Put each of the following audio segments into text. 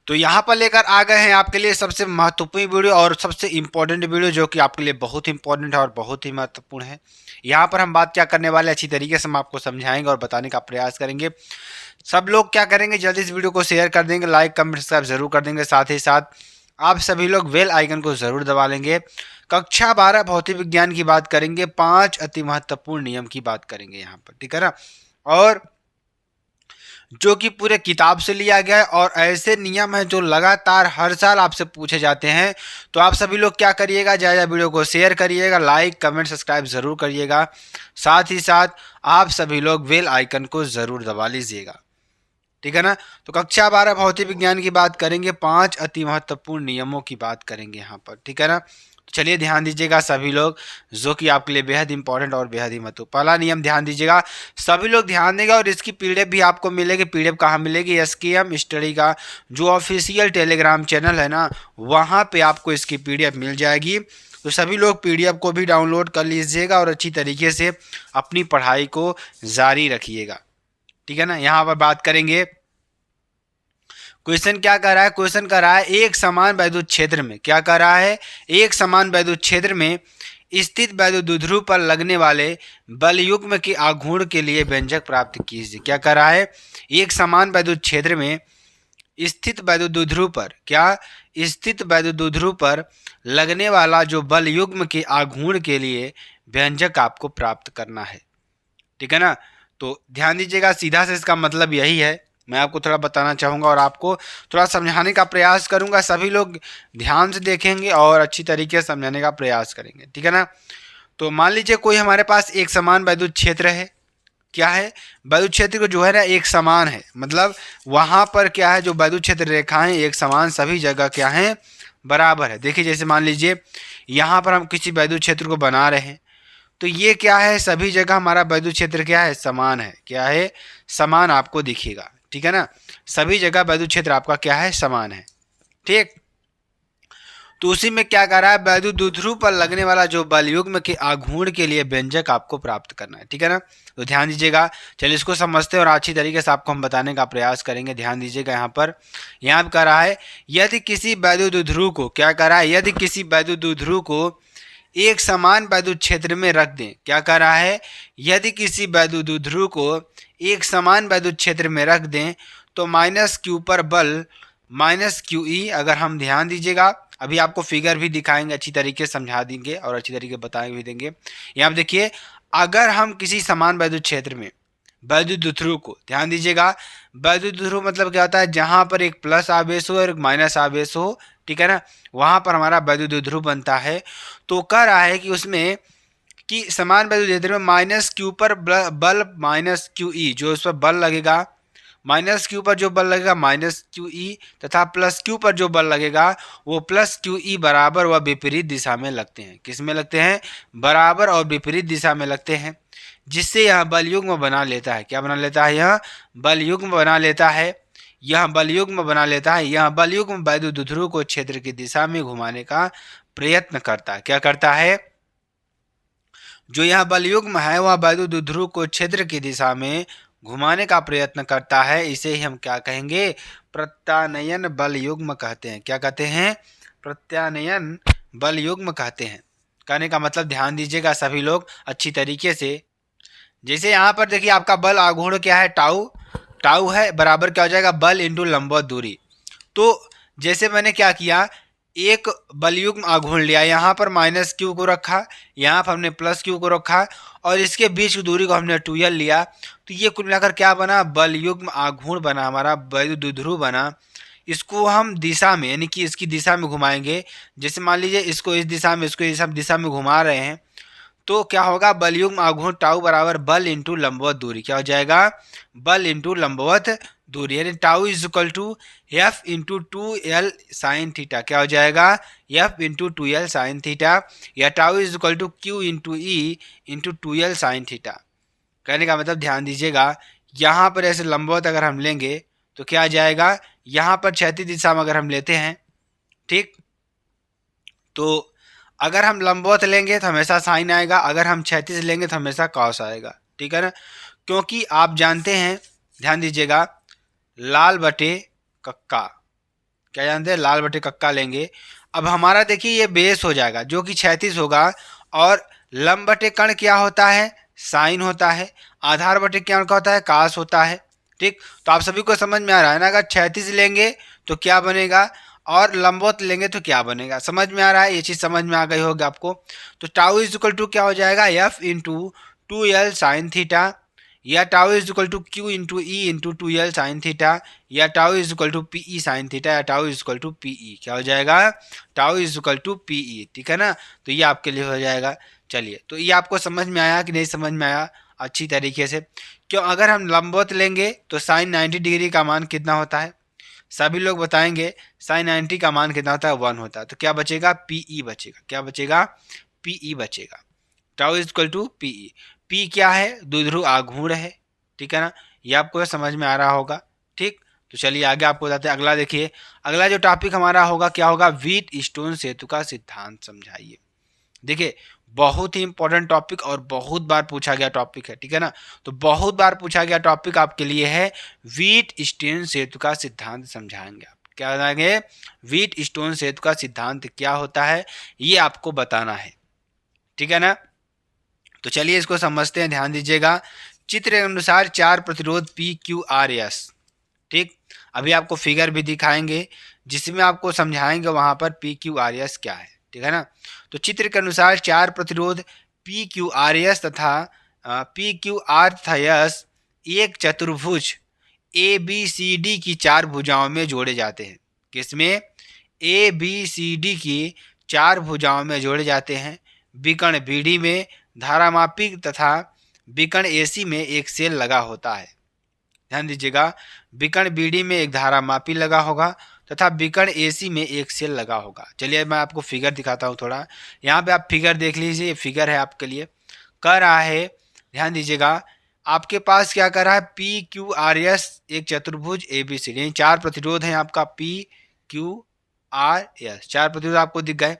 तो यहाँ पर लेकर आ गए हैं आपके लिए सबसे महत्वपूर्ण वीडियो और सबसे इम्पोर्टेंट वीडियो, जो कि आपके लिए बहुत इंपॉर्टेंट है और बहुत ही महत्वपूर्ण है। यहाँ पर हम बात क्या करने वाले हैं, अच्छी तरीके से हम आपको समझाएंगे और बताने का प्रयास करेंगे। सब लोग क्या करेंगे, जल्दी इस वीडियो को शेयर कर देंगे, लाइक कमेंट सब्सक्राइब जरूर कर देंगे। साथ ही साथ आप सभी लोग बेल आइकन को जरूर दबा लेंगे। कक्षा 12 भौतिक विज्ञान की बात करेंगे, 5 अति महत्वपूर्ण नियम की बात करेंगे यहाँ पर, ठीक है ना। और जो कि पूरे किताब से लिया गया है और ऐसे नियम हैं जो लगातार हर साल आपसे पूछे जाते हैं। तो आप सभी लोग क्या करिएगा, ज़्यादा वीडियो को शेयर करिएगा, लाइक कमेंट सब्सक्राइब ज़रूर करिएगा। साथ ही साथ आप सभी लोग बेल आइकन को ज़रूर दबा लीजिएगा, ठीक है ना। तो कक्षा 12 भौतिक विज्ञान की बात करेंगे, 5 अति महत्वपूर्ण नियमों की बात करेंगे यहाँ पर, ठीक है ना। तो चलिए ध्यान दीजिएगा सभी लोग, जो कि आपके लिए बेहद इंपॉर्टेंट और बेहद ही महत्व। पहला नियम ध्यान दीजिएगा, सभी लोग ध्यान देंगे। और इसकी पीडीएफ भी आपको मिलेगी। पीडीएफ कहाँ मिलेगी, एसकेएम स्टडी का जो ऑफिशियल टेलीग्राम चैनल है ना, वहाँ पे आपको इसकी पीडीएफ मिल जाएगी। तो सभी लोग पीडीएफ को भी डाउनलोड कर लीजिएगा और अच्छी तरीके से अपनी पढ़ाई को जारी रखिएगा, ठीक है ना। यहाँ पर बात करेंगे, क्वेश्चन क्या कर रहा है, क्वेश्चन कर रहा है एक समान वैद्युत क्षेत्र में, क्या कर रहा है, एक समान वैद्युत क्षेत्र में स्थित वैद्युत द्विध्रुव पर लगने वाले बलयुग्म के आघूर्ण के लिए व्यंजक प्राप्त कीजिए। क्या कर रहा है, एक समान वैद्युत क्षेत्र में स्थित वैद्युत द्विध्रुव पर, क्या स्थित वैद्युत द्विध्रुव पर लगने वाला जो बलयुग्म के आघूर्ण के लिए व्यंजक आपको प्राप्त करना है, ठीक है ना। तो ध्यान दीजिएगा, सीधा से इसका मतलब यही है। मैं आपको थोड़ा बताना चाहूँगा और आपको थोड़ा समझाने का प्रयास करूँगा। सभी लोग ध्यान से देखेंगे और अच्छी तरीके से समझाने का प्रयास करेंगे, ठीक है ना। तो मान लीजिए कोई हमारे पास एक समान वैद्युत क्षेत्र है, क्या है, वैद्युत क्षेत्र को जो है ना एक समान है, मतलब वहाँ पर क्या है, जो वैद्युत क्षेत्र रेखाएं एक समान सभी जगह क्या है, बराबर है। देखिए जैसे मान लीजिए यहाँ पर हम किसी वैद्युत क्षेत्र को बना रहे हैं, तो ये क्या है, सभी जगह हमारा वैद्युत क्षेत्र क्या है, समान है। क्या है, समान आपको दिखेगा, ठीक है ना। सभी जगह वैद्युत क्षेत्र आपका क्या है, समान है, ठीक। तो उसी में क्या कर रहा है, वैद्युत द्विध्रुव पर लगने वाला जो बलयुग्म के आघूर्ण के लिए व्यंजक आपको प्राप्त करना है, ठीक है ना। तो ध्यान दीजिएगा, चलिए इसको समझते हैं और अच्छी तरीके से आपको हम बताने का प्रयास करेंगे। ध्यान दीजिएगा, यहाँ पर कह रहा है यदि किसी वैद्युत द्विध्रुव को, क्या कर रहा है, यदि किसी वैद्युत द्विध्रुव को एक समान वैद्युत क्षेत्र में रख दें, क्या कर रहा है, यदि किसी वैद्युत द्विध्रुव को एक समान वैद्युत क्षेत्र में रख दें तो माइनस क्यू पर बल माइनस क्यू ई, अगर हम ध्यान दीजिएगा अभी आपको फिगर भी दिखाएंगे, अच्छी तरीके से समझा देंगे और अच्छी तरीके बताएंगे भी देंगे। यहाँ देखिए, अगर हम किसी समान वैद्युत क्षेत्र में वैद्युत द्विध्रुव को, ध्यान दीजिएगा, वैद्युत द्विध्रुव मतलब क्या होता है, जहाँ पर एक प्लस आवेश हो और एक माइनस आवेश हो, ठीक है ना, वहाँ पर हमारा वैद्युत द्विध्रुव बनता है। तो कह रहा है कि उसमें कि समान वैद्युत क्षेत्र में माइनस क्यू पर बल माइनस क्यू ई, जो उस पर बल लगेगा, माइनस क्यू पर जो बल लगेगा माइनस क्यू ई, तथा प्लस क्यू पर जो बल लगेगा वो प्लस क्यू ई बराबर व विपरीत दिशा में लगते हैं। किस में लगते हैं, बराबर और विपरीत दिशा में लगते हैं, जिससे यह बलयुग्म बना लेता है। क्या बना लेता है, यह बलयुग्म बना लेता है, यह बलयुग्म बना लेता है। यह बलयुग्म वैद्युत द्विध्रुव को क्षेत्र की दिशा में घुमाने का प्रयत्न करता है। क्या करता है, जो यह बलयुग्म है वह वैद्युत द्विध्रुव को क्षेत्र की दिशा में घुमाने का प्रयत्न करता है। इसे ही हम क्या कहेंगे, प्रत्यानयन बलयुग्म कहते हैं। क्या कहते हैं, प्रत्यानयन बलयुग्म कहते हैं। कहने का मतलब ध्यान दीजिएगा सभी लोग अच्छी तरीके से। जैसे यहाँ पर देखिए आपका बल आघूर्ण क्या है, टाउ, टाउ है, बराबर क्या हो जाएगा, बल इंटू लंबवत दूरी। तो जैसे मैंने क्या किया, एक बलयुग्म आघूर्ण लिया, यहाँ पर माइनस क्यू को रखा, यहाँ पर हमने प्लस क्यू को रखा और इसके बीच की दूरी को हमने 2l लिया। तो ये कुल मिलाकर क्या बना, बलयुग्म आघूर्ण बना, हमारा वैद्युत द्विध्रुव बना। इसको हम दिशा में, यानी कि इसकी दिशा में घुमाएंगे। जैसे मान लीजिए इसको इस दिशा में, इसको इस दिशा में घुमा रहे हैं, तो क्या होगा, बलयुग्म आघूर्ण टाउ बराबर बल इंटू लंबवत दूरी। क्या हो जाएगा, बल इंटू लंबवत दूरी, यानी tau is equal to F into 2l sine theta. क्या हो जाएगा, F into 2l sine theta, या tau is equal to Q into E into 2l sine theta. कहने का मतलब ध्यान दीजिएगा, यहाँ पर ऐसे लंबवत अगर हम लेंगे तो क्या आ जाएगा, यहाँ पर क्षैतिज दिशा में अगर हम लेते हैं, ठीक, तो अगर हम लंबवत लेंगे तो हमेशा साइन आएगा, अगर हम क्षैतिज लेंगे तो हमेशा कॉस आएगा, ठीक है ना। क्योंकि आप जानते हैं, ध्यान दीजिएगा, लाल बटे कक्का, क्या जानते हैं, लाल बटे कक्का लेंगे। अब हमारा देखिए ये बेस हो जाएगा जो कि क्षैतिज होगा, और लंब बटे कर्ण क्या होता है, साइन होता है। आधार बटे क्या होता है, कास होता है। ठीक, तो आप सभी को समझ में आ रहा है ना, अगर क्षैतिज लेंगे तो क्या बनेगा और लंबवत लेंगे तो क्या बनेगा, समझ में आ रहा है, ये चीज समझ में आ गई होगी आपको। तो टाउ इज इक्वल टू क्या हो जाएगा, F into 2l sine theta, या tau is equal to Q into E into 2l sine theta, या tau is equal to P E sine theta, या tau is equal to P E, क्या हो जाएगा, tau is equal to P E. ठीक है ना, तो ये आपके लिए हो जाएगा। चलिए, तो ये आपको समझ में आया कि नहीं समझ में आया अच्छी तरीके से। क्यों, अगर हम लंबवत लेंगे तो साइन 90 डिग्री का मान कितना होता है, सभी लोग बताएंगे साइन 90 का मान कितना होता है, 1 होता है। तो क्या बचेगा, पी ई बचेगा, क्या बचेगा, पी ई बचेगा। Tau is equal to P E. P क्या है, द्विध्रुव आघूर्ण है। ठीक है ना, ये आपको समझ में आ रहा होगा। ठीक, तो चलिए आगे आपको बताते हैं। अगला देखिए, अगला जो टॉपिक हमारा होगा क्या होगा, व्हीट स्टोन सेतु का सिद्धांत समझाइए। देखिए, बहुत ही इंपॉर्टेंट टॉपिक और बहुत बार पूछा गया टॉपिक है। ठीक है ना, तो बहुत बार पूछा गया टॉपिक आपके लिए है, व्हीट स्टोन सेतु का सिद्धांत समझाएंगे आप। क्या बताएंगे, व्हीट स्टोन सेतु का सिद्धांत क्या होता है, ये आपको बताना है। ठीक है ना, तो चलिए इसको समझते हैं, ध्यान दीजिएगा। चित्र के अनुसार 4 प्रतिरोध पी क्यू आर एस। ठीक, अभी आपको फिगर भी दिखाएंगे जिसमें आपको समझाएंगे वहां पर पी क्यू आर एस क्या है। ठीक है ना, तो चित्र के अनुसार 4 प्रतिरोध पी क्यू आर एस तथा पी क्यू आर तथा एस एक चतुर्भुज ए बी सी डी की 4 भुजाओं में जोड़े जाते हैं। किसमें, ए बी सी डी की 4 भुजाओं में जोड़े जाते हैं। विकर्ण बी डी में धारामापी तथा विकर्ण ए सी में एक सेल लगा होता है। ध्यान दीजिएगा, विकर्ण बीडी में एक धारामापी लगा होगा तथा विकर्ण एसी में एक सेल लगा होगा। चलिए मैं आपको फिगर दिखाता हूँ थोड़ा, यहाँ पे आप फिगर देख लीजिए, ये फिगर है आपके लिए, कर रहा है, ध्यान दीजिएगा। आपके पास क्या कर रहा है, पी क्यू आर एस एक चतुर्भुज ए बी सी डी, 4 प्रतिरोध हैं आपका, पी क्यू आर एस 4 प्रतिरोध आपको दिख गए।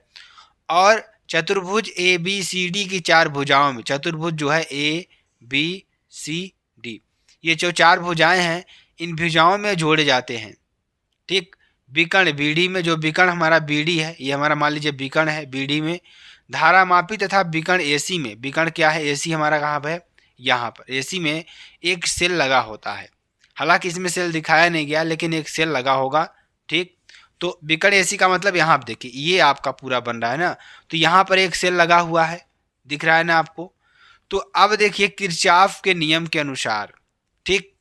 और चतुर्भुज ए बी सी डी की 4 भुजाओं में, चतुर्भुज जो है ए बी सी डी, ये जो 4 भुजाएं हैं इन भुजाओं में जोड़े जाते हैं। ठीक, विकर्ण बीडी में, जो विकर्ण हमारा बीडी है, ये हमारा मान लीजिए विकर्ण है, बीडी में धारामापी तथा विकर्ण एसी में, विकर्ण क्या है, एसी हमारा कहाँ पर है, यहाँ पर एसी में एक सेल लगा होता है। हालांकि इसमें सेल दिखाया नहीं गया लेकिन एक सेल लगा होगा। ठीक, तो विकर्ण एसी का मतलब यहाँ आप देखिए, ये आपका पूरा बन रहा है ना, तो यहाँ पर एक सेल लगा हुआ है, दिख रहा है ना आपको। तो अब देखिए किरचॉफ के नियम के अनुसार, ठीक,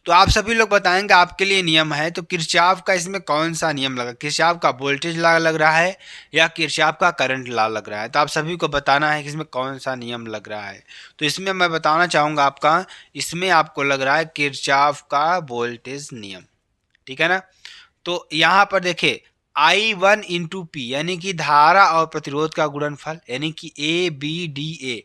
तो आप सभी लोग बताएंगे आपके लिए नियम है, तो किरचॉफ का इसमें कौन सा नियम लगा, किरचॉफ का वोल्टेज लॉ लग रहा है या किरचॉफ का करंट लॉ लग रहा है, तो आप सभी को बताना है कि इसमें कौन सा नियम लग रहा है। तो इसमें मैं बताना चाहूँगा आपका, इसमें आपको लग रहा है किरचॉफ का वोल्टेज नियम। ठीक है ना, तो यहाँ पर देखिए आई वन इंटू पी यानी कि धारा और प्रतिरोध का गुणनफल, यानी कि A B D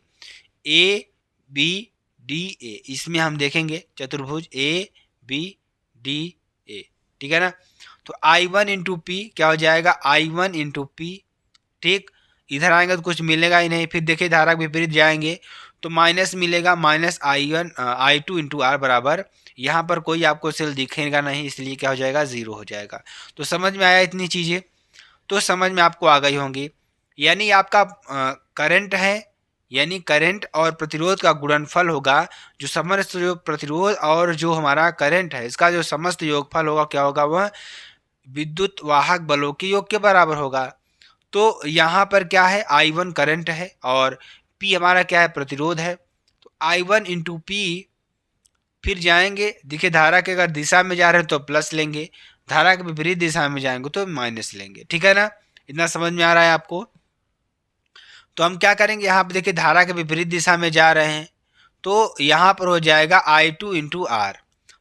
A B D A, इसमें हम देखेंगे चतुर्भुज ए बी डी ए। ठीक है ना, तो आई वन इंटू पी क्या हो जाएगा, आई वन इंटू पी। ठीक, इधर आएंगे तो कुछ मिलेगा ही नहीं, फिर देखिए धारा के विपरीत जाएंगे तो माइनस मिलेगा, minus I two into R बराबर, यहाँ पर कोई आपको सेल दिखेगा नहीं, इसलिए क्या हो जाएगा, 0 हो जाएगा। तो समझ में आया इतनी चीज़ें, तो समझ में आपको आ गई होंगी। यानी आपका करंट है, यानी करंट और प्रतिरोध का गुणनफल होगा, जो समस्त जो प्रतिरोध और जो हमारा करंट है इसका जो समस्त योगफल होगा क्या होगा, वह विद्युत वाहक बलों के योग के बराबर होगा। तो यहाँ पर क्या है, आई वन करंट है और पी हमारा क्या है, प्रतिरोध है। तो आई वन इंटू पी, फिर जाएंगे, देखिए धारा के अगर दिशा में जा रहे हैं तो प्लस लेंगे, धारा के विपरीत दिशा में जाएंगे तो माइनस लेंगे। ठीक है ना, इतना समझ में आ रहा है आपको। तो हम क्या करेंगे, यहाँ पे देखिए धारा के विपरीत दिशा में जा रहे हैं तो यहाँ पर हो जाएगा आई टू इंटू आर,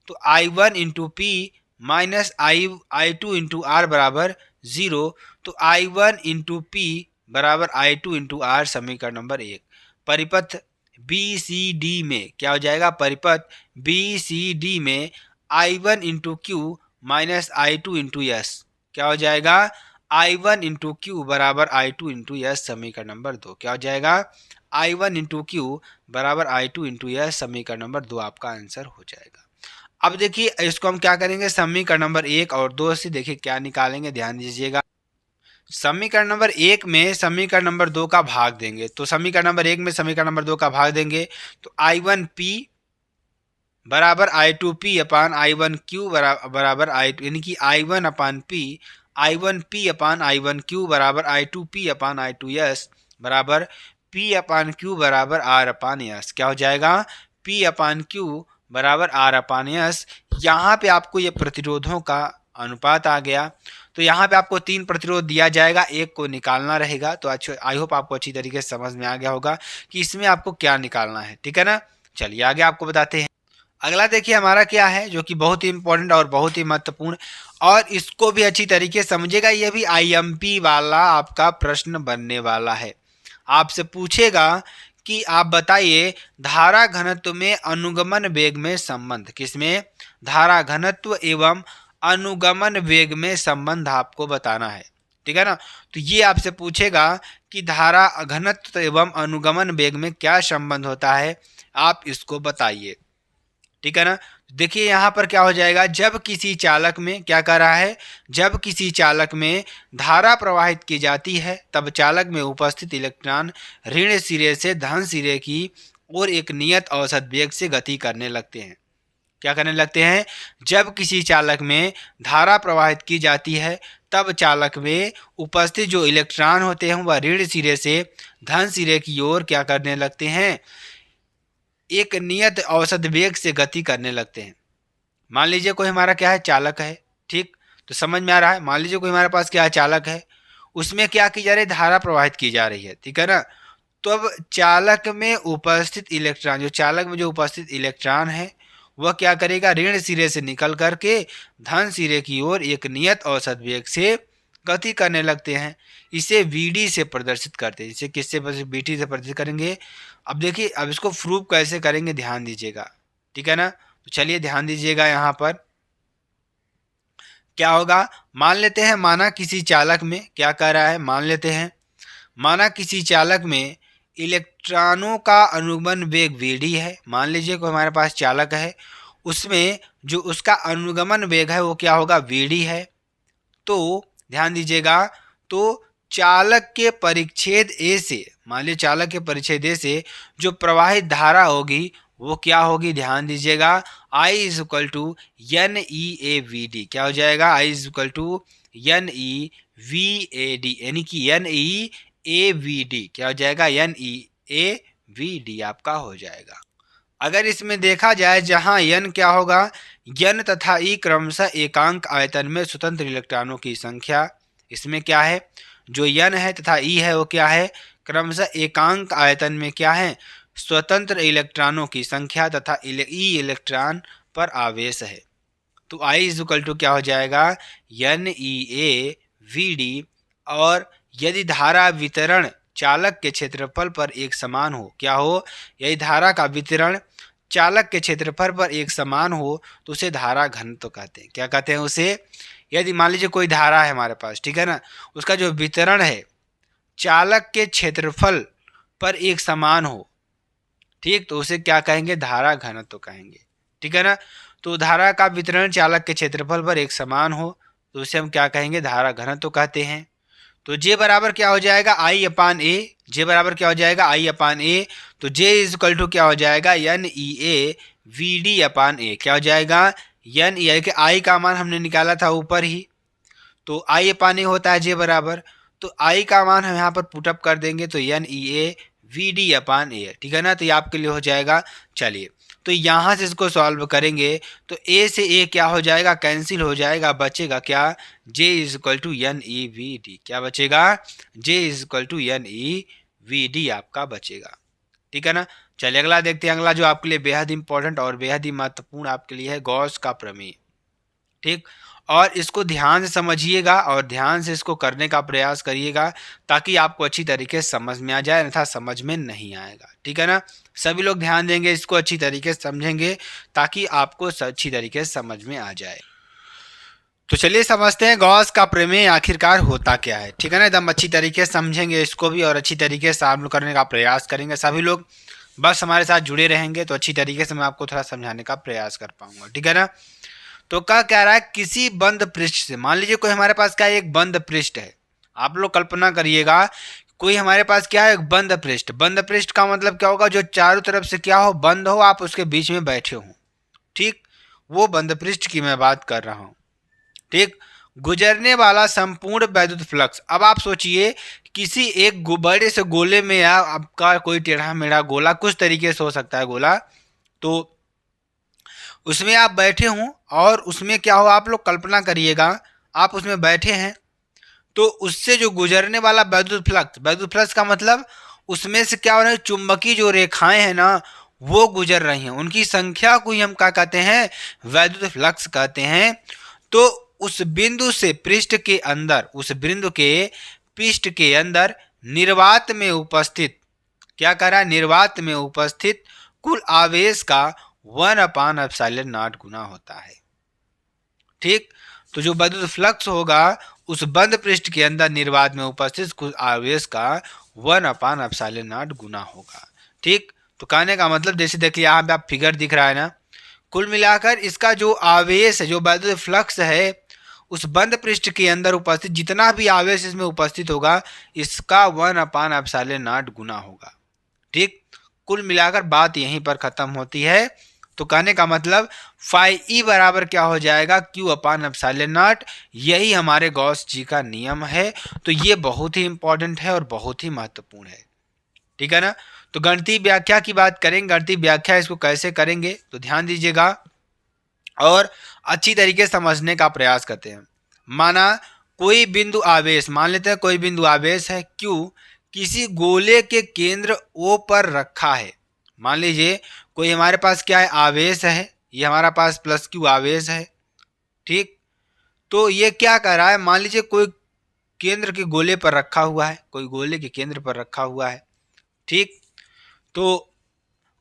तो I one into P minus I two into R बराबर 0। तो आई वन इंटू पी बराबर आई टू इंटू आर, समीकरण नंबर 1। परिपथ बी सी डी में क्या हो जाएगा, परिपथ बी सी डी में आई one into Q minus I two into S, क्या हो जाएगा, आई वन इंटू क्यू बराबर आई टू इंटू एस, समीकरण नंबर 2। क्या हो जाएगा, आई वन इंटू क्यू बराबर आई टू इंटू एस, समीकरण नंबर 2 आपका आंसर हो जाएगा। अब देखिए इसको हम क्या करेंगे, समीकरण नंबर 1 और 2 से देखिए क्या निकालेंगे, ध्यान दीजिएगा। समीकरण नंबर 1 में समीकरण नंबर 2 का भाग देंगे, तो समीकरण नंबर 1 में समीकरण नंबर 2 का भाग देंगे तो I1P बराबर I2P अपान I1Q बराबर I2, यानी कि I1 अपान P, I1P अपान I1Q बराबर I2P अपान I2S बराबर P अपान Q बराबर R अपान S। क्या हो जाएगा, P अपान Q बराबर R अपान S। यहाँ पे आपको ये प्रतिरोधों का अनुपात आ गया। तो यहाँ पे आपको 3 प्रतिरोध दिया जाएगा, एक को निकालना रहेगा। तो अच्छा, आई होप आपको अच्छी तरीके से समझ में आ गया होगा कि इसमें आपको क्या निकालना है, ठीक है ना। चलिए आगे आपको बताते हैं। अगला देखिए हमारा क्या है, जो कि बहुत ही इंपॉर्टेंट और बहुत ही महत्वपूर्ण, और इसको भी अच्छी तरीके से समझेगा। ये भी आईएमपी वाला आपका प्रश्न बनने वाला है। आपसे पूछेगा कि आप बताइए धारा घनत्व में अनुगमन वेग में संबंध, किसमें, धारा घनत्व एवं अनुगमन वेग में संबंध आपको बताना है, ठीक है ना। तो ये आपसे पूछेगा कि धारा घनत्व एवं अनुगमन वेग में क्या संबंध होता है, आप इसको बताइए, ठीक है ना। देखिए यहाँ पर क्या हो जाएगा, जब किसी चालक में क्या कर रहा है, जब किसी चालक में धारा प्रवाहित की जाती है तब चालक में उपस्थित इलेक्ट्रॉन ऋण सिरे से धन सिरे की ओर एक नियत औसत वेग से गति करने लगते हैं। क्या करने लगते हैं, जब किसी चालक में धारा प्रवाहित की जाती है तब चालक में उपस्थित जो इलेक्ट्रॉन होते हैं वह ऋण सिरे से धन सिरे की ओर क्या करने लगते हैं, एक नियत औसत वेग से गति करने लगते हैं। मान लीजिए कोई हमारा क्या है, चालक है, ठीक, तो समझ में आ रहा है। मान लीजिए कोई हमारे पास क्या है, चालक है, उसमें क्या की जा रही है, धारा प्रवाहित की जा रही है, ठीक है ना। तो अब चालक में उपस्थित इलेक्ट्रॉन, जो चालक में जो उपस्थित इलेक्ट्रॉन है वह क्या करेगा, ऋण सिरे से निकल करके धन सिरे की ओर एक नियत औसत वेग से गति करने लगते हैं। इसे वीडी से प्रदर्शित करते हैं। इसे किससे, बीटी से प्रदर्शित करेंगे। अब देखिए अब इसको प्रूव कैसे करेंगे, ध्यान दीजिएगा, ठीक है ना। तो चलिए ध्यान दीजिएगा, यहाँ पर क्या होगा, मान लेते हैं माना किसी चालक में क्या कर रहा है, मान लेते हैं माना किसी चालक में इलेक्ट्रॉनों का अनुगमन वेग वीडी है। मान लीजिए कोई हमारे पास चालक है, उसमें जो उसका अनुगमन वेग है वो क्या होगा, वीडी है। तो ध्यान दीजिएगा, तो चालक के परिच्छेद ए से, मान लीजिए चालक के परिच्छेद ए से जो प्रवाहित धारा होगी वो क्या होगी, ध्यान दीजिएगा, I is equal to N E A V D. क्या हो जाएगा, I is equal to N E V A D, यानी कि N E A V D क्या हो जाएगा, N E A V D आपका हो जाएगा। अगर इसमें देखा जाए जहां n क्या होगा, n तथा e क्रमशः एकांक आयतन में स्वतंत्र इलेक्ट्रॉनों की संख्या, इसमें क्या है, जो n है तथा e है वो क्या है, क्रमशः एकांक आयतन में क्या है, स्वतंत्र इलेक्ट्रॉनों की संख्या तथा e इलेक्ट्रॉन पर आवेश है। तो I इज इक्वल टू क्या हो जाएगा, N E A V D. और यदि धारा वितरण चालक के क्षेत्रफल पर एक समान हो, क्या हो, यदि धारा का वितरण चालक के क्षेत्रफल पर एक समान हो तो उसे धारा घनत्व कहते हैं। क्या कहते हैं उसे, यदि मान लीजिए कोई धारा है हमारे पास, ठीक है ना, उसका जो वितरण है चालक के क्षेत्रफल पर एक समान हो, ठीक, तो उसे क्या कहेंगे, धारा घनत्व कहेंगे, ठीक है ना। तो धारा का वितरण चालक के क्षेत्रफल पर एक समान हो तो उसे हम क्या कहेंगे, धारा घनत्व कहते हैं। तो J बराबर क्या हो जाएगा, I अपान ए, J बराबर क्या हो जाएगा, I अपान ए। तो J इज इक्वल टू क्या हो जाएगा, N E A V D upon A. क्या हो जाएगा, एन ई ए के I का मान हमने निकाला था ऊपर ही, तो I अपान ए होता है J बराबर। तो I का मान हम यहाँ पर पुटअप कर देंगे तो N E A V D upon A, ठीक है ना। तो ये आपके लिए हो जाएगा। चलिए तो यहाँ से इसको सॉल्व करेंगे तो a से a क्या हो जाएगा, कैंसिल हो जाएगा, बचेगा क्या, j is equal to N E V D. क्या बचेगा, j is equal to N E V D आपका बचेगा, ठीक है ना। चलिए अगला देखते हैं। अगला जो आपके लिए बेहद इंपॉर्टेंट और बेहद ही महत्वपूर्ण आपके लिए है गॉस का प्रमेय, ठीक। और इसको ध्यान से समझिएगा और ध्यान से इसको करने का प्रयास करिएगा ताकि आपको अच्छी तरीके से समझ में आ जाए, अन्यथा समझ में नहीं आएगा, ठीक है ना। सभी लोग ध्यान देंगे, इसको अच्छी तरीके से समझेंगे ताकि आपको अच्छी तरीके से समझ में आ जाए। तो चलिए समझते हैं गॉस का प्रमेय आखिरकार होता क्या है, ठीक है ना। एकदम अच्छी तरीके से समझेंगे इसको भी और अच्छी तरीके से आप लोग करने का प्रयास करेंगे सभी लोग। बस हमारे साथ जुड़े रहेंगे तो अच्छी तरीके से मैं आपको थोड़ा समझाने का प्रयास कर पाऊंगा, ठीक है ना। तो क्या कह रहा है, किसी बंद पृष्ठ से, मान लीजिए कोई हमारे पास क्या है, एक बंद पृष्ठ है। आप लोग कल्पना करिएगा, कोई हमारे पास क्या है, एक बंद पृष्ठ। बंद पृष्ठ का मतलब क्या होगा, जो चारों तरफ से क्या हो, बंद हो, आप उसके बीच में बैठे हो, ठीक, वो बंद पृष्ठ की मैं बात कर रहा हूं, ठीक। गुजरने वाला संपूर्ण वैद्युत फ्लक्स, अब आप सोचिए किसी एक बड़े से गोले में, या आपका कोई टेढ़ा मेढ़ा गोला कुछ तरीके से हो सकता है गोला, तो उसमें आप बैठे हों और उसमें क्या हो, आप लोग कल्पना करिएगा आप उसमें बैठे हैं, तो उससे जो गुजरने वाला वैद्युत फ्लक्स का मतलब उसमें से क्या हो रहा है, चुंबकीय जो रेखाएं हैं ना वो गुजर रही हैं, उनकी संख्या को ही हम क्या कहते हैं, वैद्युत फ्लक्स कहते हैं। तो उस बिंदु से पृष्ठ के अंदर, उस बिंदु के पृष्ठ के अंदर निर्वात में उपस्थित, क्या कह रहा है, निर्वात में उपस्थित कुल आवेश का 1/ε0 गुना होता है, ठीक। तो जो वैद्युत फ्लक्स होगा उस बंद पृष्ठ के अंदर निर्वात में उपस्थित कुल आवेश का 1/ε0 गुना होगा, ठीक। तो कहने का मतलब जैसे देखिए यहाँ पे आप फिगर दिख रहा है ना, कुल मिलाकर इसका जो आवेश है, जो वैद्युत फ्लक्स है, उस बंद पृष्ठ के अंदर उपस्थित जितना भी आवेश इसमें उपस्थित होगा इसका 1/ε0 गुना होगा, ठीक। कुल मिलाकर बात यहीं पर खत्म होती है। तो कहने का मतलब फाई ई बराबर क्या हो जाएगा, Q/ε0। यही हमारे गॉस जी का नियम है। तो ये बहुत ही इंपॉर्टेंट है और बहुत ही महत्वपूर्ण है, ठीक है ना। तो गणितीय व्याख्या की बात करेंगे, गणितीय व्याख्या इसको कैसे करेंगे तो ध्यान दीजिएगा और अच्छी तरीके से समझने का प्रयास करते हैं। माना कोई बिंदु आवेश, मान लेते हैं कोई बिंदु आवेश है Q किसी गोले के केंद्र O पर रखा है। मान लीजिए कोई हमारे पास क्या है, आवेश है, ये हमारा पास +Q आवेश है, ठीक। तो ये क्या कर रहा है, मान लीजिए कोई केंद्र के गोले पर रखा हुआ है, कोई गोले के केंद्र पर रखा हुआ है, ठीक। तो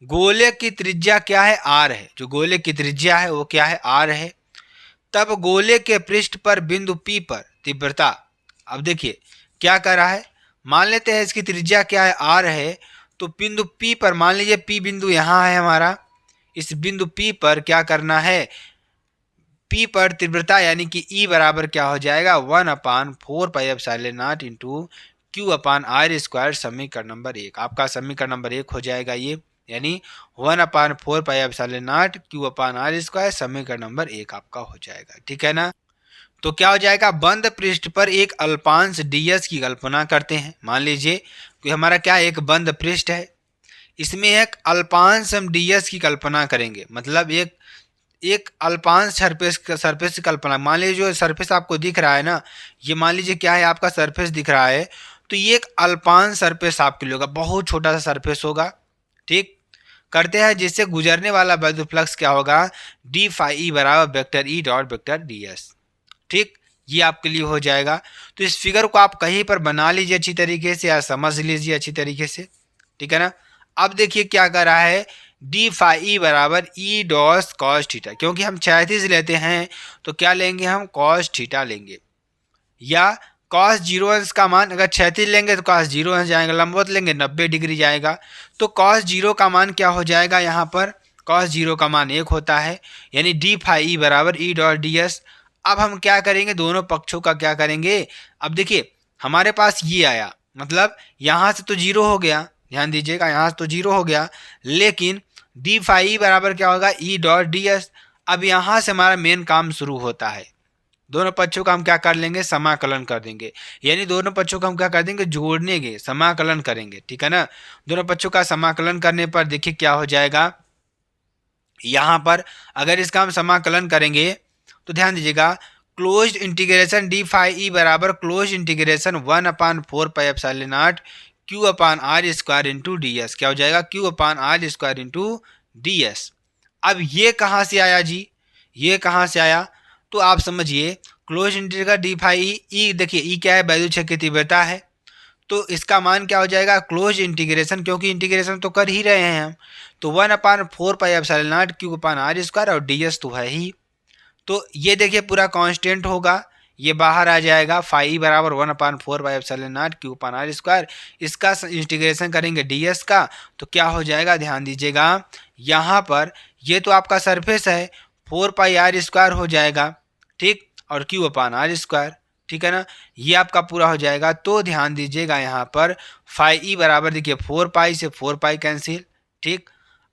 गोले की त्रिज्या क्या है, R है, जो गोले की त्रिज्या है वो क्या है, R है। तब गोले के पृष्ठ पर बिंदु P पर तीव्रता, अब देखिए क्या कर रहा है, मान लेते हैं इसकी त्रिज्या क्या है, R है। तो बिंदु P पर, मान लीजिए P बिंदु यहाँ है हमारा, इस बिंदु P पर क्या करना है, P पर तीव्रता यानी कि E बराबर क्या हो जाएगा, 1/4πε0 इंटू Q/r², समीकरण नंबर 1, आपका समीकरण नंबर 1 हो जाएगा ये, यानी 1/4πε0 Q/r², समीकरण नंबर 1 आपका हो जाएगा, ठीक है ना। तो क्या हो जाएगा, बंद पृष्ठ पर एक अल्पांश ds की कल्पना करते हैं। मान लीजिए कि हमारा क्या एक बंद पृष्ठ है, इसमें एक अल्पांश हम ds की कल्पना करेंगे, मतलब एक अल्पांश सरफेस की कल्पना। मान लीजिए जो सरफेस आपको दिख रहा है ना, ये मान लीजिए क्या है, आपका सरफेस दिख रहा है, तो ये एक अल्पांश सरफेस आपके लिए होगा, बहुत छोटा सा सरफेस होगा, ठीक। करते हैं जिससे गुजरने वाला वैद्युत फ्लक्स क्या होगा, d फाई ई बराबर vector E dot vector ds, ठीक। ये आपके लिए हो जाएगा। तो इस फिगर को आप कहीं पर बना लीजिए अच्छी तरीके से या समझ लीजिए अच्छी तरीके से, ठीक है ना। अब देखिए क्या कर रहा है, d फाई ई बराबर ई डॉस कॉस थीटा, क्योंकि हम क्षैतिज लेते हैं तो क्या लेंगे, हम कॉस थीटा लेंगे, या कॉस 0 अंश का मान, अगर क्षैतिज लेंगे तो कॉस 0 अंश जाएगा, लंबवत लेंगे 90 डिग्री जाएगा। तो कॉस 0 का मान क्या हो जाएगा, यहाँ पर कॉस 0 का मान 1 होता है, यानी d फाई ई बराबर ई डॉट ds। अब हम क्या करेंगे, दोनों पक्षों का क्या करेंगे, अब देखिए हमारे पास ये आया, मतलब यहाँ से तो 0 हो गया, ध्यान दीजिएगा यहाँ से तो 0 हो गया, लेकिन d फाई ई बराबर क्या होगा, ई डॉट ds। अब यहाँ से हमारा मेन काम शुरू होता है, दोनों पक्षों का हम क्या कर लेंगे, समाकलन कर देंगे, यानी दोनों पक्षों का हम क्या कर देंगे, जोड़ने के समाकलन करेंगे, ठीक है ना। दोनों पक्षों का समाकलन करने पर देखिए क्या हो जाएगा, यहाँ पर अगर इसका हम समाकलन करेंगे तो ध्यान दीजिएगा, closed integration d phi E बराबर closed integration 1/4πε0 Q/r² into ds, क्या हो जाएगा, Q/r² इंटू ds। अब ये कहाँ से आया जी, ये कहाँ से आया, तो आप समझिए close integral D phi E, देखिए ई क्या है, वैद्युत क्षेत्र की तीव्रता है, तो इसका मान क्या हो जाएगा, क्लोज इंटीग्रेशन, क्योंकि इंटीग्रेशन तो कर ही रहे हैं हम, तो 1/4πε0 Q/r² और ds तो है ही। तो ये देखिए पूरा कांस्टेंट होगा, ये बाहर आ जाएगा, फाई ई बराबर 1/4 क्यू अपान आर स्क्वायर। इसका इंटीग्रेशन करेंगे ds का, तो क्या हो जाएगा, ध्यान दीजिएगा यहाँ पर ये तो आपका सरफेस है, 4πr² हो जाएगा, ठीक, और क्यू अपान आर स्क्वायर, ठीक है ना, ये आपका पूरा हो जाएगा। तो ध्यान दीजिएगा यहाँ पर फाई ई बराबर देखिए 4π से 4π कैंसिल, ठीक,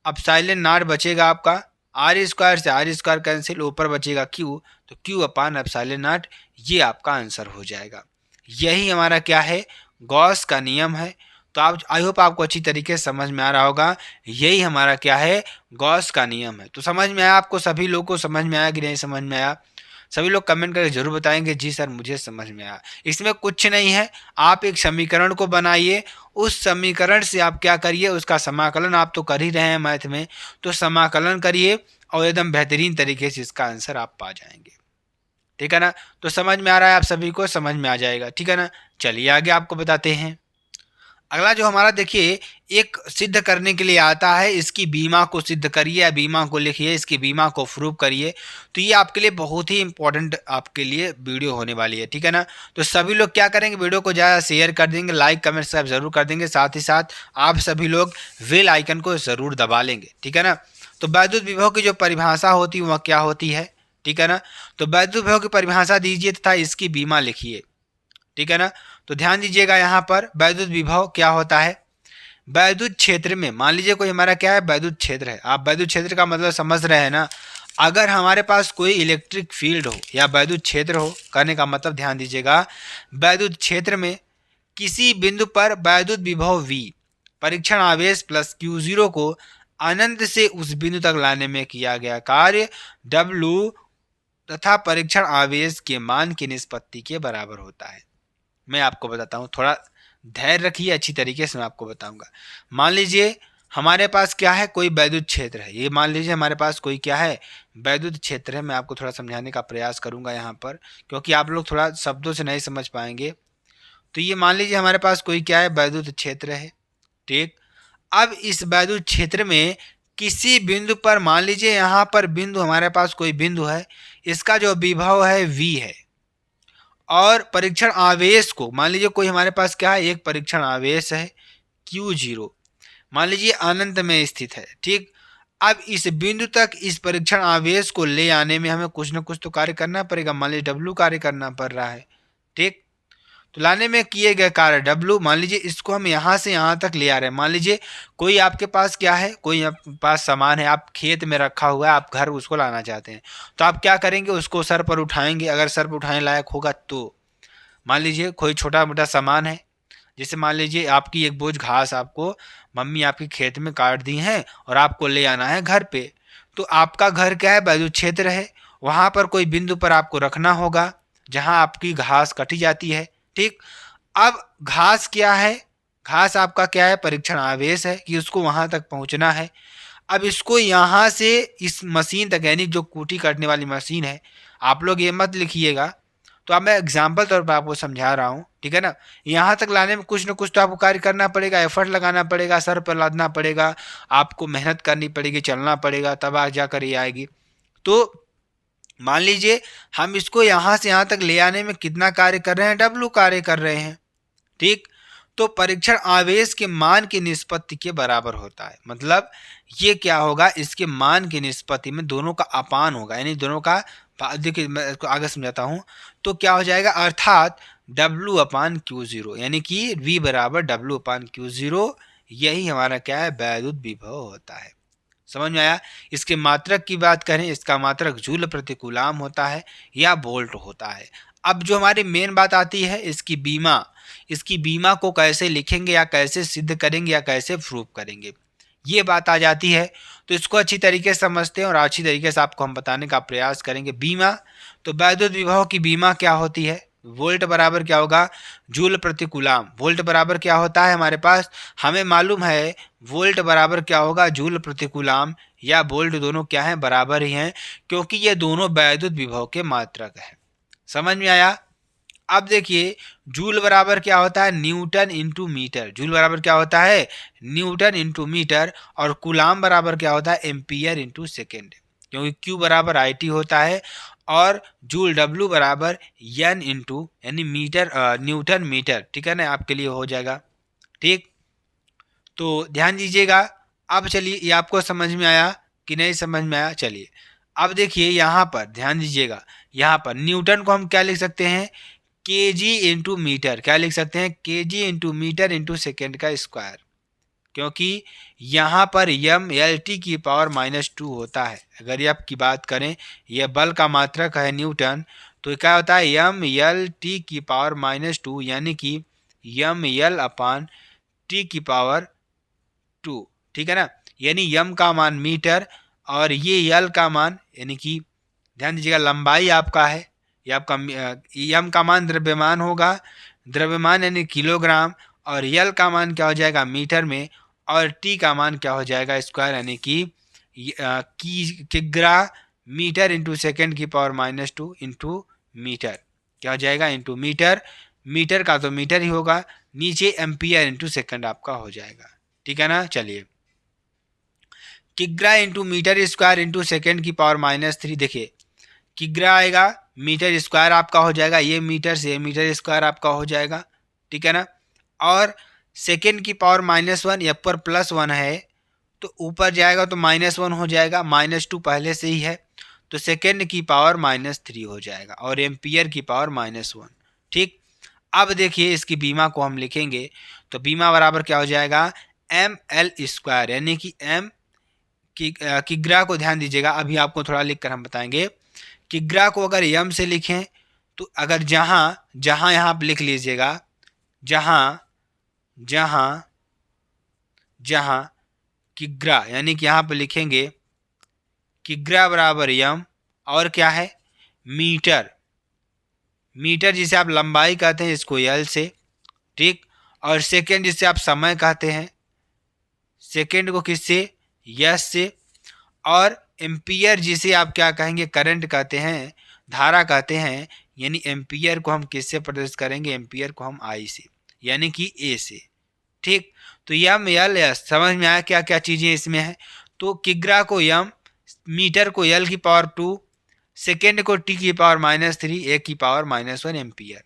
अब साइलेंट नॉट बचेगा आपका, आर स्क्वायर से आर स्क्वायर कैंसिल, ऊपर बचेगा क्यू, तो क्यू अपान एप्सिलॉन नॉट, ये आपका आंसर हो जाएगा। यही हमारा क्या है, गॉस का नियम है। तो आप, आई होप आपको अच्छी तरीके से समझ में आ रहा होगा, यही हमारा क्या है, गॉस का नियम है। तो समझ में आया आपको, सभी लोगों को समझ में आया कि नहीं समझ में आया? सभी लोग कमेंट करके जरूर बताएंगे जी सर मुझे समझ में आया। इसमें कुछ नहीं है, आप एक समीकरण को बनाइए, उस समीकरण से आप क्या करिए, उसका समाकलन आप तो कर ही रहे हैं मैथ में, तो समाकलन करिए और एकदम बेहतरीन तरीके से इसका आंसर आप पा जाएंगे, ठीक है ना। तो समझ में आ रहा है, आप सभी को समझ में आ जाएगा, ठीक है ना। चलिए आगे आपको बताते हैं। अगला जो हमारा देखिए, एक सिद्ध करने के लिए आता है, इसकी बीमा को सिद्ध करिए या बीमा को लिखिए, इसकी बीमा को प्रूव करिए। तो ये आपके लिए बहुत ही इंपॉर्टेंट आपके लिए वीडियो होने वाली है, ठीक है ना। तो सभी लोग क्या करेंगे, वीडियो को ज़्यादा शेयर कर देंगे, लाइक कमेंट सब जरूर कर देंगे, साथ ही साथ आप सभी लोग बेल आइकन को ज़रूर दबा लेंगे, ठीक है ना। तो वैद्युत विभव की जो परिभाषा होती है वह क्या होती है, ठीक है ना। तो वैद्युत विभव की परिभाषा दीजिए तथा इसकी बीमा लिखिए, ठीक है ना। तो ध्यान दीजिएगा यहाँ पर वैद्युत विभव क्या होता है, वैद्युत क्षेत्र में, मान लीजिए कोई हमारा क्या है, वैद्युत क्षेत्र है। आप वैद्युत क्षेत्र का मतलब समझ रहे हैं ना, अगर हमारे पास कोई इलेक्ट्रिक फील्ड हो या वैद्युत क्षेत्र हो, कहने का मतलब ध्यान दीजिएगा, वैद्युत क्षेत्र में किसी बिंदु पर वैद्युत विभव V परीक्षण आवेश प्लस Q0 को अनंत से उस बिंदु तक लाने में किया गया कार्य W तथा परीक्षण आवेश के मान की निष्पत्ति के बराबर होता है। मैं आपको बताता हूँ, थोड़ा धैर्य रखिए, अच्छी तरीके से मैं आपको बताऊंगा। मान लीजिए हमारे पास क्या है, कोई वैद्युत क्षेत्र है, ये मान लीजिए हमारे पास कोई क्या है, वैद्युत क्षेत्र है। मैं आपको थोड़ा समझाने का प्रयास करूंगा यहाँ पर, क्योंकि आप लोग थोड़ा शब्दों से नहीं समझ पाएंगे। तो ये मान लीजिए हमारे पास कोई क्या है, वैद्युत क्षेत्र है, ठीक। अब इस वैद्युत क्षेत्र में किसी बिंदु पर, मान लीजिए यहाँ पर बिंदु, हमारे पास कोई बिंदु है, इसका जो विभव है V है, और परीक्षण आवेश को, मान लीजिए कोई हमारे पास क्या है, एक परीक्षण आवेश है Q0, मान लीजिए अनंत में स्थित है, ठीक। अब इस बिंदु तक इस परीक्षण आवेश को ले आने में हमें कुछ न कुछ तो कार्य करना पड़ेगा, मान लीजिए W कार्य करना पड़ रहा है, ठीक। तो लाने में किए गए कार्य W, मान लीजिए इसको हम यहाँ से यहाँ तक ले आ रहे हैं। मान लीजिए कोई आपके पास क्या है, कोई आपके पास सामान है, आप खेत में रखा हुआ है, आप घर उसको लाना चाहते हैं, तो आप क्या करेंगे, उसको सर पर उठाएंगे, अगर सर पर उठाने लायक होगा तो। मान लीजिए कोई छोटा मोटा सामान है, जैसे मान लीजिए आपकी एक बोझ घास आपको मम्मी आपके खेत में काट दी है और आपको ले आना है घर पे। तो आपका घर क्या है, वैद्युत क्षेत्र है, वहाँ पर कोई बिंदु पर आपको रखना होगा जहाँ आपकी घास कटी जाती है, ठीक। अब घास क्या है, घास आपका क्या है, परीक्षण आवेश है कि उसको वहां तक पहुंचना है। अब इसको यहाँ से इस मशीन तक, यानी जो कूटी काटने वाली मशीन है, आप लोग ये मत लिखिएगा, तो अब मैं एग्जाम्पल तौर पर आपको समझा रहा हूँ, ठीक है ना। यहाँ तक लाने में कुछ न कुछ तो आपको कार्य करना पड़ेगा, एफर्ट लगाना पड़ेगा, सर पर लादना पड़ेगा, आपको मेहनत करनी पड़ेगी, चलना पड़ेगा, तब आ जाकर ये आएगी। तो मान लीजिए हम इसको यहाँ से यहाँ तक ले आने में कितना कार्य कर रहे हैं, W कार्य कर रहे हैं, ठीक। तो परीक्षण आवेश के मान की निष्पत्ति के बराबर होता है, मतलब ये क्या होगा, इसके मान की निष्पत्ति में दोनों का अपान होगा, यानी दोनों का, देखिए मैं इसको आगे समझाता हूँ। तो क्या हो जाएगा, अर्थात W अपान Q0, यानी कि V बराबर W अपान Q0, यही हमारा क्या है, वैद्युत विभव होता है। समझ में आया। इसके मात्रक की बात करें, इसका मात्रक जूल प्रति कूलाम होता है या वोल्ट होता है। अब जो हमारी मेन बात आती है, इसकी बीमा, इसकी बीमा को कैसे लिखेंगे या कैसे सिद्ध करेंगे या कैसे प्रूव करेंगे, ये बात आ जाती है। तो इसको अच्छी तरीके से समझते हैं और अच्छी तरीके से आपको हम बताने का प्रयास करेंगे। बीमा, तो वैद्युत विभव की बीमा क्या होती है, वोल्ट बराबर क्या होगा, जूल प्रति कूलाम। वोल्ट बराबर क्या होता है हमारे पास, हमें मालूम है वोल्ट बराबर क्या होगा, जूल प्रति कूलाम या वोल्ट, दोनों क्या है, बराबर ही हैं, क्योंकि ये दोनों वैद्युत विभव के मात्रक हैं। समझ में आया। अब देखिए जूल बराबर क्या होता है, न्यूटन इंटू मीटर। जूल बराबर क्या होता है, न्यूटन इंटू मीटर, और कूलाम बराबर क्या होता है, एम्पियर इंटू सेकेंड, क्योंकि Q बराबर IT होता है और जूल डब्ल्यू बराबर एन इंटू यानी मीटर न्यूटन मीटर, ठीक है ना, आपके लिए हो जाएगा। ठीक, तो ध्यान दीजिएगा। अब चलिए, ये आपको समझ में आया कि नहीं समझ में आया? चलिए अब देखिए यहाँ पर ध्यान दीजिएगा, यहाँ पर न्यूटन को हम क्या लिख सकते हैं, के जी इंटू मीटर, क्या लिख सकते हैं, के जी इंटू मीटर इंटू सेकेंड का स्क्वायर, क्योंकि यहाँ पर यम एल टी की पावर -2 होता है। अगर ये आपकी बात करें, यह बल का मात्रक है न्यूटन, तो क्या होता है, यम एल टी की पावर -2 यानी कि यम एल अपान टी की पावर 2, ठीक है ना। यानी यम का मान मीटर और ये यल का मान यानी कि ध्यान दीजिएगा लंबाई आपका है, ये आपका यम का मान द्रव्यमान होगा, द्रव्यमान यानी किलोग्राम, और यल का मान क्या हो जाएगा मीटर में, और टी का मान क्या हो जाएगा स्क्वायर यानी कि किग्रा मीटर इंटू सेकेंड की पावर -2 इंटू मीटर, क्या हो जाएगा इंटू मीटर, मीटर का तो मीटर ही होगा, नीचे एम्पियर इंटू सेकेंड आपका हो जाएगा, ठीक है ना। चलिए किग्रा into metre square into second की पावर -3, देखिए किग्रा आएगा, मीटर स्क्वायर आपका हो जाएगा, ये मीटर से मीटर स्क्वायर आपका हो जाएगा, ठीक है ना। और सेकेंड की पावर -1, यहाँ पर +1 है तो ऊपर जाएगा तो -1 हो जाएगा, -2 पहले से ही है तो सेकेंड की पावर -3 हो जाएगा, और एम्पियर की पावर -1, ठीक। अब देखिए इसकी बीमा को हम लिखेंगे तो बीमा बराबर क्या हो जाएगा, एम एल स्क्वायर, यानी कि एम किग्रा को ध्यान दीजिएगा, अभी आपको थोड़ा लिख कर हम बताएंगे। किग्रा को अगर यम से लिखें तो अगर जहाँ जहाँ यहाँ आप लिख लीजिएगा, जहाँ जहाँ जहाँ किग्रा यानी कि यहाँ पर लिखेंगे किग्रा बराबर यम और क्या है मीटर, मीटर जिसे आप लंबाई कहते हैं इसको यल से, ठीक। और सेकेंड जिसे आप समय कहते हैं, सेकेंड को किससे, यस से। और एम्पियर जिसे आप क्या कहेंगे, करंट कहते हैं, धारा कहते हैं, यानी एम्पियर को हम किससे प्रदर्शित करेंगे, एम्पियर को हम आई से यानी कि ए से, ठीक। तो यम यल एस समझ में आया क्या क्या चीज़ें इसमें हैं। तो किग्रा को यम, मीटर को यल की पावर 2, सेकेंड को टी की पावर -3, ए की पावर -1 एम्पियर।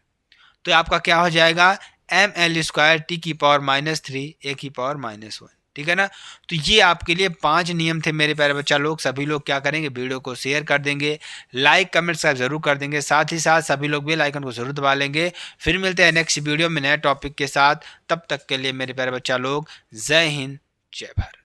तो आपका क्या हो जाएगा, एम एल स्क्वायर टी की पावर -3 ए की पावर -1, ठीक है ना। तो ये आपके लिए 5 नियम थे मेरे प्यारे बच्चा लोग। सभी लोग क्या करेंगे, वीडियो को शेयर कर देंगे, लाइक कमेंट सब जरूर कर देंगे, साथ ही साथ सभी लोग बेल आइकन को जरूर दबा लेंगे। फिर मिलते हैं नेक्स्ट वीडियो में नए टॉपिक के साथ, तब तक के लिए मेरे प्यारे बच्चा लोग जय हिंद जय भारत।